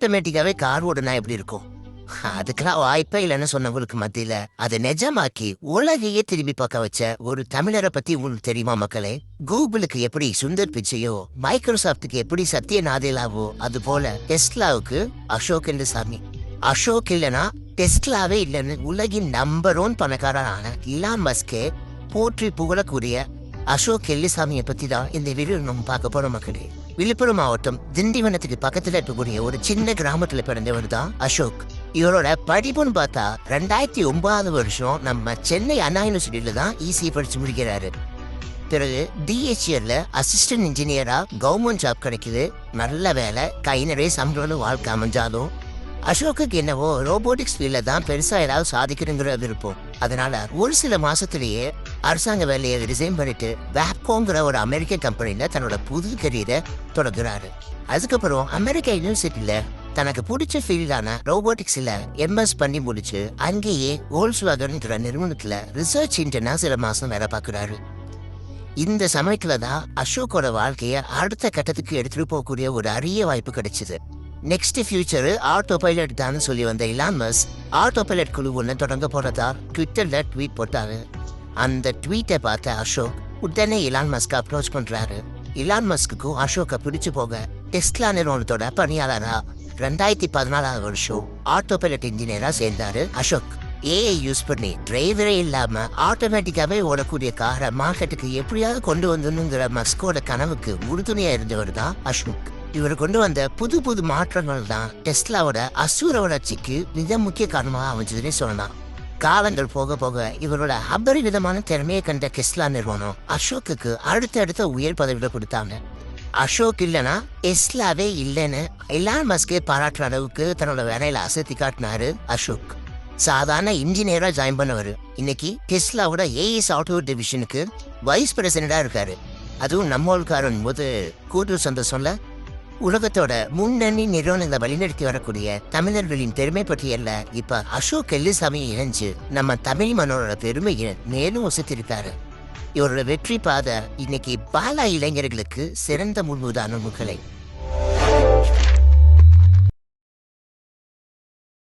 ஆட்டோமேட்டிக்காவே car ஓடுனா எப்படி இருக்கும்? அதுக்கெல்லாம் வாய்ப்பே இல்லைன்னு சொன்னவங்களுக்கு மத்தியில அதை நிஜமாக்கி உலகையே திரும்பி பார்க்க வச்ச ஒரு தமிழரை பத்தி உங்களுக்கு தெரியுமா மக்களே? கூகுளுக்கு எப்படி சுந்தர் பிச்சையோ, மைக்ரோசாப்டுக்கு எப்படி சத்ய நாதேலாவோ, அது போல டெஸ்லாவுக்கு அசோக் என்று சாமி. அசோக் இல்லைன்னா டெஸ்லாவே இல்லைன்னு உலகின் நம்பர் 1 பணக்காரரான இலான் மஸ்கே போற்றி புகழக்கூடிய அசோக் எல்லிசாமியை பத்தி தான் இந்த வீடியோ நம்ம பார்க்க போறோம் மக்களே. விழுப்புரம் மாவட்டம் திண்டிவனத்துக்கு பக்கத்துல இருக்கக்கூடிய ஒரு சின்ன கிராமத்துல பிறந்தவர் தான் அசோக். இவரோட படிப்புன்னு பார்த்தா 2009 வருஷம் நம்ம சென்னை அண்ணா யூனிவர்சிட்டியில தான் இசி படிச்சு முடிக்கிறாரு. பிறகு டிஹெச்எல்ல அசிஸ்டன்ட் இன்ஜினியரா கவர்மெண்ட் ஜாப் கிடைக்குது. நல்ல வேலை, கை நிறைய சம்பளம், வாழ்க்கை அமைஞ்சாலும் அசோக்குக்கு என்னவோ ரோபோட்டிக்ஸ் ஃபீல்ட்ல தான் பெருசா ஏதாவது சாதிக்கணுங்கிற விருப்பம். அதனால ஒரு சில மாசத்திலேயே அரசாங்க வேலையை ரிசைன் பண்ணிட்டு வேப்கோங்கிற ஒரு அமெரிக்க கம்பெனில தன்னோட புது கரியரை தொடங்குறாரு. அதுக்கப்புறம் அமெரிக்க யூனிவர்சிட்டியில தனக்கு பிடிச்ச ஃபீல்டான ரோபோட்டிக்ஸ்ல எம்எஸ் பண்ணி முடிச்சு அங்கேயே வோல்க்ஸ்வாகன்ங்கிற நிறுவனத்துல ரிசர்ச் இன்டர்னா சில மாசம் வேலை பார்க்குறாரு. இந்த சமயத்துல தான் அசோக்கோட வாழ்க்கைய அடுத்த கட்டத்துக்கு எடுத்துட்டு போகக்கூடிய ஒரு அரிய வாய்ப்பு கிடைச்சது. நெக்ஸ்ட் ஃபியூச்சர் ஆட்டோ பைலட் தான் சொல்லி வந்த இலான் மஸ்க் ஆட்டோ பைலட் குழு ஒன்று தொடங்க போறதா ட்விட்டர்ல ட்வீட் போட்டாரு. அந்த ட்வீட்டை பார்த்த அசோக் உடனே இலான் மஸ்க் அப்ரோச் பண்றாரு. இலான் மஸ்க்குக்கும் அசோக்கை பிடிச்சு போக டெஸ்லா நிறுவனத்தோட பணியாளரா 2014 வருஷம் ஆட்டோ பைலட் இன்ஜினியரா சேர்ந்தாரு அசோக். ஏஐ யூஸ் பண்ணி டிரைவரே இல்லாம ஆட்டோமேட்டிக்காவே ஓடக்கூடிய காரை மார்க்கெட்டுக்கு எப்படியாவது கொண்டு வந்துங்கிற மஸ்கோட கனவுக்கு உறுதுணையா இருந்தவர் தான் அசோக். இவர் கொண்டு வந்த புது புது மாற்றங்கள் தான் டெஸ்லாவோட அசூர வளர்ச்சிக்கு மிக முக்கிய காரணமாக அமைஞ்சதுன்னு சொல்லலாம். காலங்கள் போக போக இவரோட அபரிவிதமான திறமையை கண்ட டெஸ்லா நிறுவனம் அசோக்குக்கு அடுத்த உயர் பதவியில கொடுத்தாங்க. அசோக் இல்லைன்னா டெஸ்லாவே இல்லைன்னு இலான் மஸ்கே பாராட்டுற அளவுக்கு தன்னோட வேலையில அசத்தி காட்டினாரு அசோக். சாதாரண இன்ஜினியரா ஜாயின் பண்ணவர் இன்னைக்கு டெஸ்லாவோட ஏஐ சாஃப்ட்வேர் டிவிஷனுக்கு வைஸ் பிரசிடண்டா இருக்காரு. அதுவும் நம்மளுக்காரன் போது கூட்டு சந்தோஷம்ல. உலகத்தோட முன்னணி நிறுவனங்களை வழிநடத்தி வரக்கூடிய தமிழர்களின் பெருமை பற்றியல்ல இப்ப அசோக் எல்லிசாமி இணைஞ்சு நம்ம தமிழ் மன்னரோட பெருமையை மேலும் வசித்திருக்காரு. இவரோட வெற்றி பாதை இன்னைக்கு பல இளைஞர்களுக்கு சிறந்த முன்னுதாரணங்களை